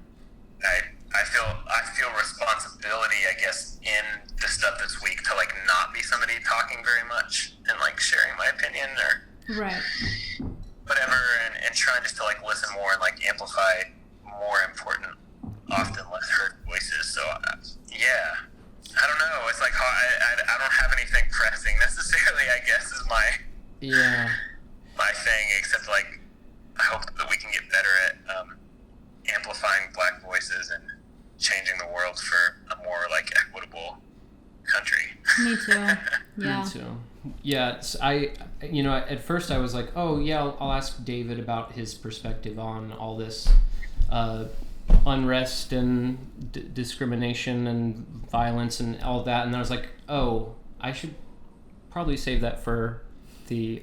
I feel responsibility, I guess, in the stuff this week to like not be somebody talking very much and like sharing my opinion or right. whatever, and trying just to like listen more and like amplify more important, often less heard voices. So yeah, I don't know. It's like I don't have anything pressing necessarily, I guess, is my thing, except like I hope that we can get better at amplifying Black voices and changing the world for a more like equitable country. Me too. Yeah. Me too. Yeah, at first I was like, oh yeah, I'll ask David about his perspective on all this unrest and discrimination and violence and all that, and then I was like, oh, I should probably save that for the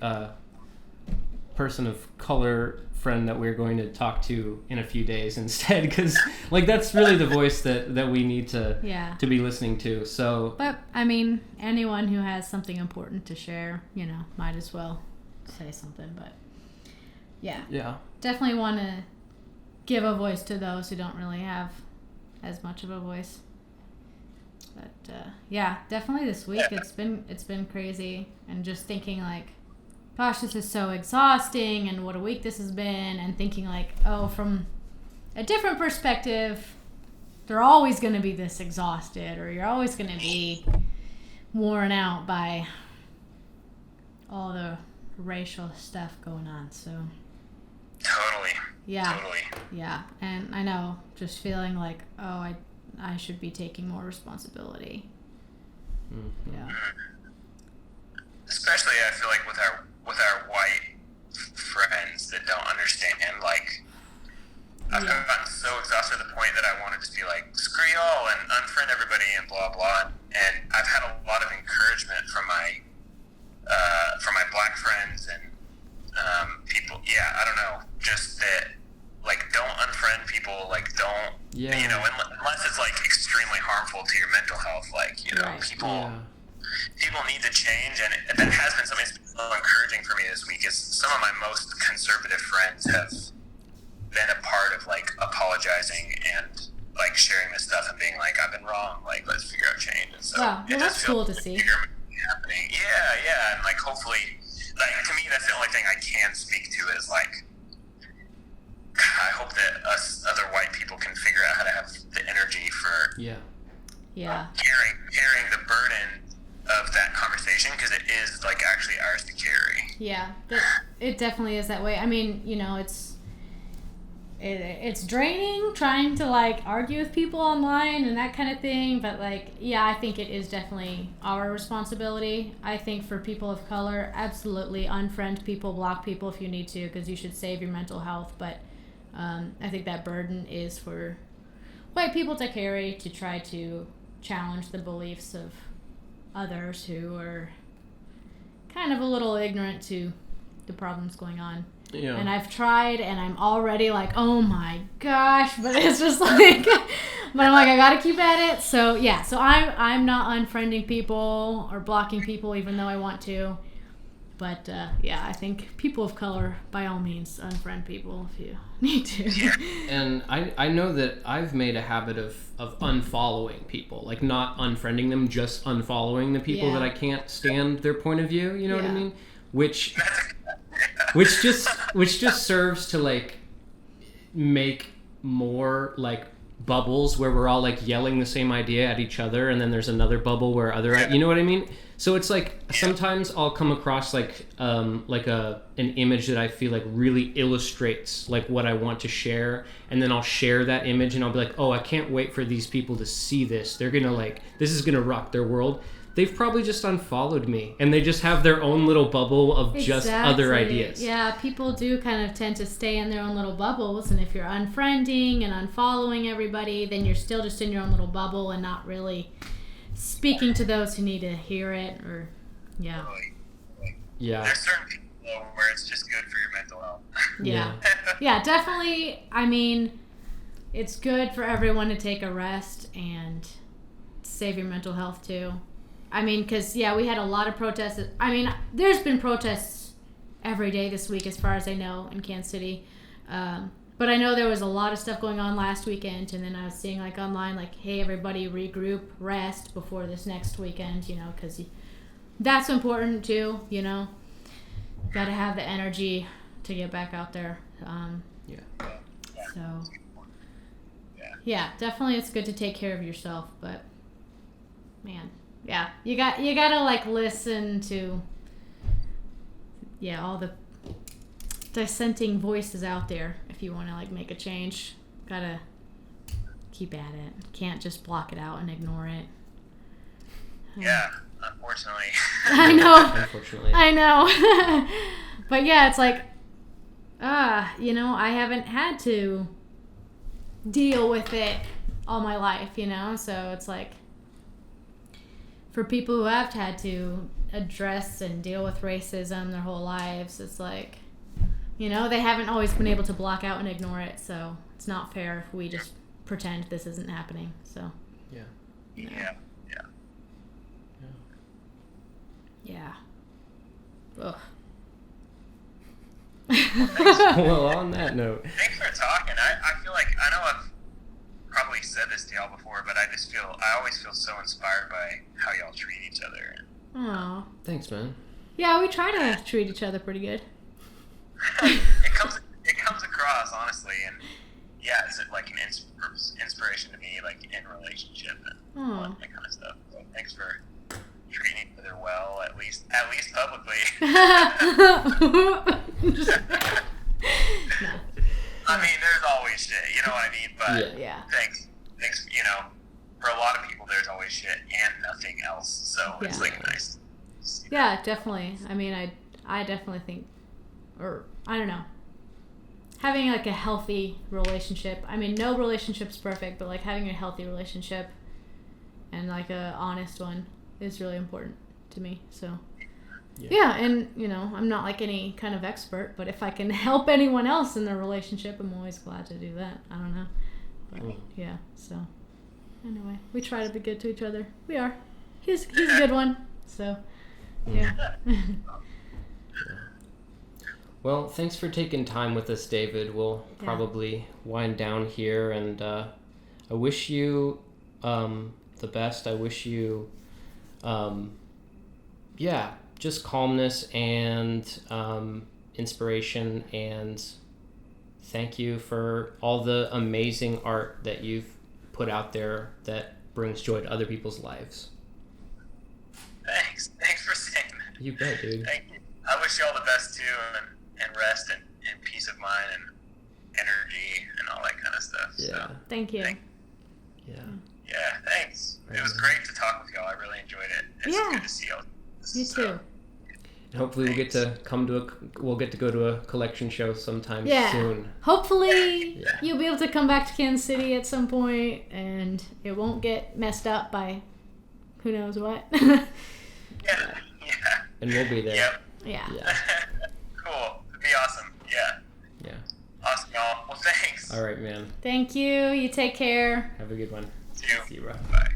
person of color friend that we're going to talk to in a few days instead, because like that's really the voice that we need to be listening to. So but I mean, anyone who has something important to share, might as well say something. But yeah definitely want to give a voice to those who don't really have as much of a voice. But definitely this week it's been crazy, and just thinking like, gosh, this is so exhausting, and what a week this has been, and thinking like, oh, from a different perspective, they're always going to be this exhausted, or you're always going to be worn out by all the racial stuff going on. So Totally. yeah, Totally. yeah, and I know, just feeling like, oh, I should be taking more responsibility. Mm-hmm. Yeah. Especially, I feel like with our white friends that don't understand, like, I've gotten so exhausted to the point that I want to just be like, screw y'all and unfriend everybody and blah blah. And I've had a lot of encouragement from my Black friends and people. Yeah, I don't know, just that, like, don't unfriend people. Like, don't unless it's like extremely harmful to your mental health. Like, people need to change, and that has been something that's been so encouraging for me this week. Is some of my most conservative friends have been a part of like apologizing and like sharing this stuff and being like, I've been wrong, like let's figure out change. And so that's cool to see. Happening. Yeah, and like hopefully, like to me that's the only thing I can speak to is like, I hope that us other white people can figure out how to have Yeah. Carrying the burden of that conversation, because it is like actually ours to carry. Yeah, it definitely is that way. I mean, it's draining trying to like argue with people online and that kind of thing, but like, yeah, I think it is definitely our responsibility. I think for people of color, absolutely unfriend people, block people if you need to, because you should save your mental health. But I think that burden is for white people to carry, to try to challenge the beliefs of others who are kind of a little ignorant to the problems going on. Yeah. And I've tried, and I'm already like, oh my gosh, but it's just like, but I'm like, I gotta keep at it. So yeah, so I'm not unfriending people or blocking people, even though I want to. But yeah, I think people of color, by all means, unfriend people if you need to. And I know that I've made a habit of unfollowing people, like not unfriending them, just unfollowing the people that I can't stand their point of view. You know what I mean? Which just serves to like make more like bubbles where we're all like yelling the same idea at each other, and then there's another bubble where you know what I mean? So it's like sometimes I'll come across like an image that I feel like really illustrates like what I want to share, and then I'll share that image and I'll be like, oh, I can't wait for these people to see this. They're gonna like, this is gonna rock their world. They've probably just unfollowed me, and they just have their own little bubble of just other ideas. Yeah, people do kind of tend to stay in their own little bubbles, and if you're unfriending and unfollowing everybody, then you're still just in your own little bubble and not really speaking to those who need to hear it, or Yeah. There's certain people where it's just good for your mental health. Yeah, definitely. I mean, it's good for everyone to take a rest and save your mental health too. I mean, because, we had a lot of protests. I mean, there's been protests every day this week, as far as I know, in Kansas City. But I know there was a lot of stuff going on last weekend, and then I was seeing, like, online, like, hey, everybody regroup, rest before this next weekend, because that's important, too, Got to have the energy to get back out there. So, yeah, definitely it's good to take care of yourself, but, man... Yeah, you gotta like listen to all the dissenting voices out there if you want to like make a change. Gotta keep at it. Can't just block it out and ignore it. Yeah, unfortunately. I know. Unfortunately. I know. But yeah, it's like, I haven't had to deal with it all my life, so it's like, for people who have had to address and deal with racism their whole lives, it's like, they haven't always been able to block out and ignore it, so it's not fair if we just pretend this isn't happening, so. Yeah. Ugh. Well, on that note. Thanks for talking. I feel like, I know I've probably said this to y'all before, but I always feel so inspired by how y'all treat each other. Aw. Thanks, man. Yeah, we try to treat each other pretty good. it comes across, honestly, and yeah, it's like an inspiration to me, like in relationship and all that kind of stuff. So thanks for treating each other well, at least publicly. No. I mean, there's always shit, you know what I mean? But thanks, for a lot of people, there's always shit and nothing else. So it's like nice. Yeah, definitely. I mean, I definitely think, or I don't know, having like a healthy relationship. I mean, no relationship's perfect, but like having a healthy relationship and like a honest one is really important to me. So. Yeah, and, I'm not like any kind of expert, but if I can help anyone else in their relationship, I'm always glad to do that. I don't know. But, yeah, so, anyway, we try to be good to each other. We are. He's a good one, so, yeah. Well, thanks for taking time with us, David. We'll probably wind down here, and I wish you the best. I wish you, just calmness and inspiration, and thank you for all the amazing art that you've put put out there that brings joy to other people's lives. Thanks for saying that. You bet, dude. Thank you. I wish you all the best too, and rest and peace of mind and energy and all that kind of stuff. Yeah. So, Thank you. Yeah. Yeah, thanks. It was great to talk with y'all. I really enjoyed it. It's good to see y'all. You too. And hopefully we'll get to go to a collection show sometime soon. Hopefully you'll be able to come back to Kansas City at some point, and it won't get messed up by who knows what. Yeah. And we'll be there. Yep. Yeah. Cool. It'd be awesome. Yeah. Yeah. Awesome, y'all. Well, thanks. All right, man. Thank you. You take care. Have a good one. See you. See you, bro. Bye.